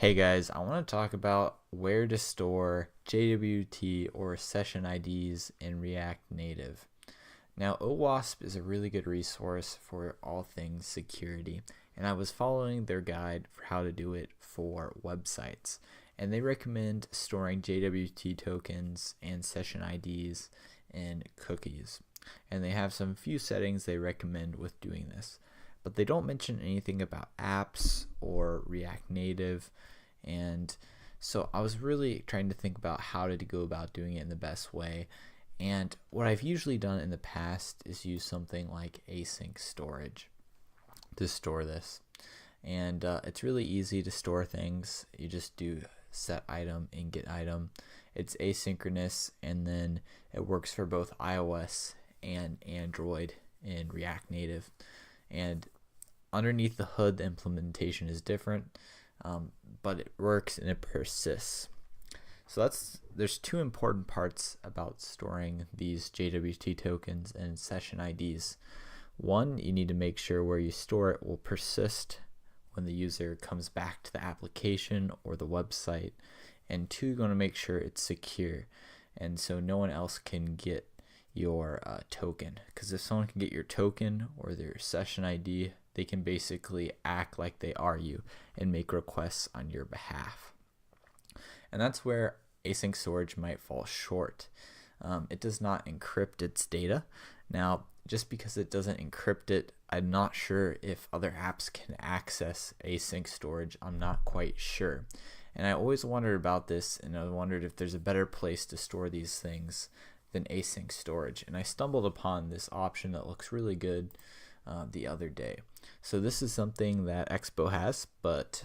Hey guys, I want to talk about where to store JWT or Session Ids in React Native. Now, OWASP is a really good resource for all things security, and I was following their guide for how to do it for websites. And they recommend storing JWT tokens and Session IDs in cookies. And they have some few settings they recommend with doing this. But they don't mention anything about apps or React Native. And so I was really trying to think about how to go about doing it in the best way. And what I've usually done in the past is use something like async storage to store this. And it's really easy to store things. You just do set item and get item. It's asynchronous, and then it works for both iOS and Android in React Native. And underneath the hood, the implementation is different, but it works and it persists. So there's two important parts about storing these JWT tokens and Session IDs. One, you need to make sure where you store it will persist when the user comes back to the application or the website. And two, you're going to make sure it's secure, and so no one else can get your token. Because if someone can get your token or their Session ID, they can basically act like they are you and make requests on your behalf. And that's where async storage might fall short. It does not encrypt its data. Now, just because it doesn't encrypt it, I'm not sure if other apps can access async storage. I'm not quite sure. And I always wondered about this, and I wondered if there's a better place to store these things than async storage. And I stumbled upon this option that looks really good the other day. So this is something that Expo has, but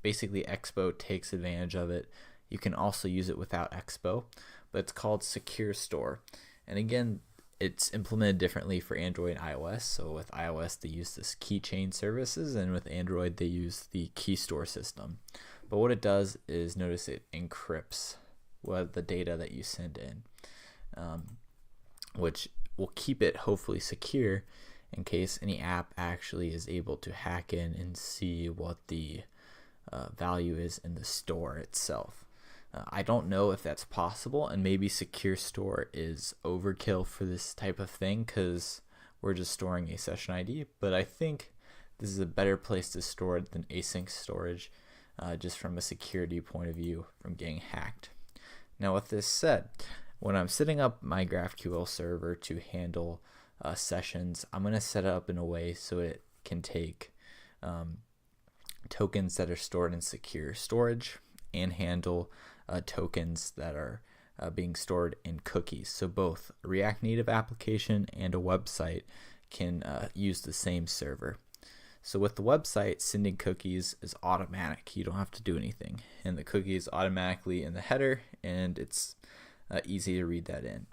basically Expo takes advantage of it. You can also use it without Expo, but it's called Secure Store. And again, it's implemented differently for Android and iOS. So with iOS, they use this keychain services, and with Android, they use the key store system. But what it does is, notice it encrypts the data that you send in, which will keep it hopefully secure in case any app actually is able to hack in and see what the value is in the store itself. I don't know if that's possible, and maybe Secure Store is overkill for this type of thing because we're just storing a Session ID, but I think this is a better place to store it than async storage, just from a security point of view from getting hacked. Now, with this said, when I'm setting up my GraphQL server to handle sessions, I'm going to set it up in a way so it can take tokens that are stored in secure storage and handle tokens that are being stored in cookies. So both a React Native application and a website can use the same server. So with the website, sending cookies is automatic. You don't have to do anything, and the cookie is automatically in the header, and it's easy to read that in.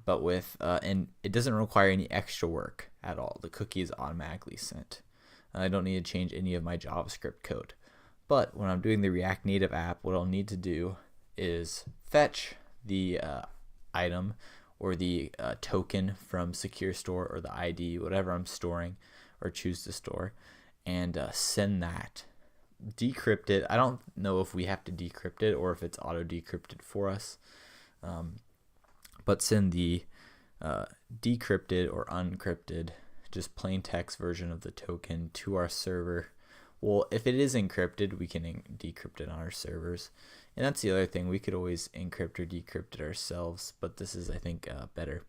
But with and it doesn't require any extra work at all. The cookie is automatically sent. I don't need to change any of my JavaScript code. But when I'm doing the React Native app, what I'll need to do is fetch the item or the token from Secure Store or the ID, whatever I'm storing or choose to store, and send that. Decrypt it. I don't know if we have to decrypt it or if it's auto decrypted for us. But send the decrypted or unencrypted, just plain text version of the token to our server. Well, if it is encrypted, we can decrypt it on our servers. And that's the other thing. We could always encrypt or decrypt it ourselves, but this is, I think, better.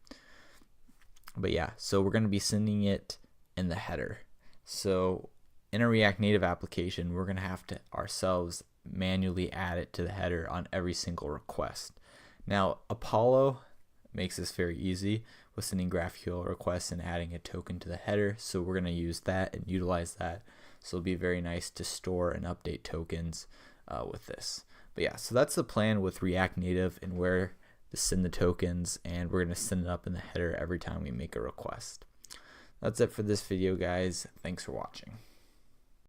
But yeah, so we're going to be sending it in the header. So in a React Native application, we're going to have to ourselves manually add it to the header on every single request. Now, Apollo makes this very easy with sending GraphQL requests and adding a token to the header. So we're going to use that and utilize that. So it'll be very nice to store and update tokens with this. But yeah, so that's the plan with React Native and where to send the tokens, and we're going to send it up in the header every time we make a request. That's it for this video, guys. Thanks for watching.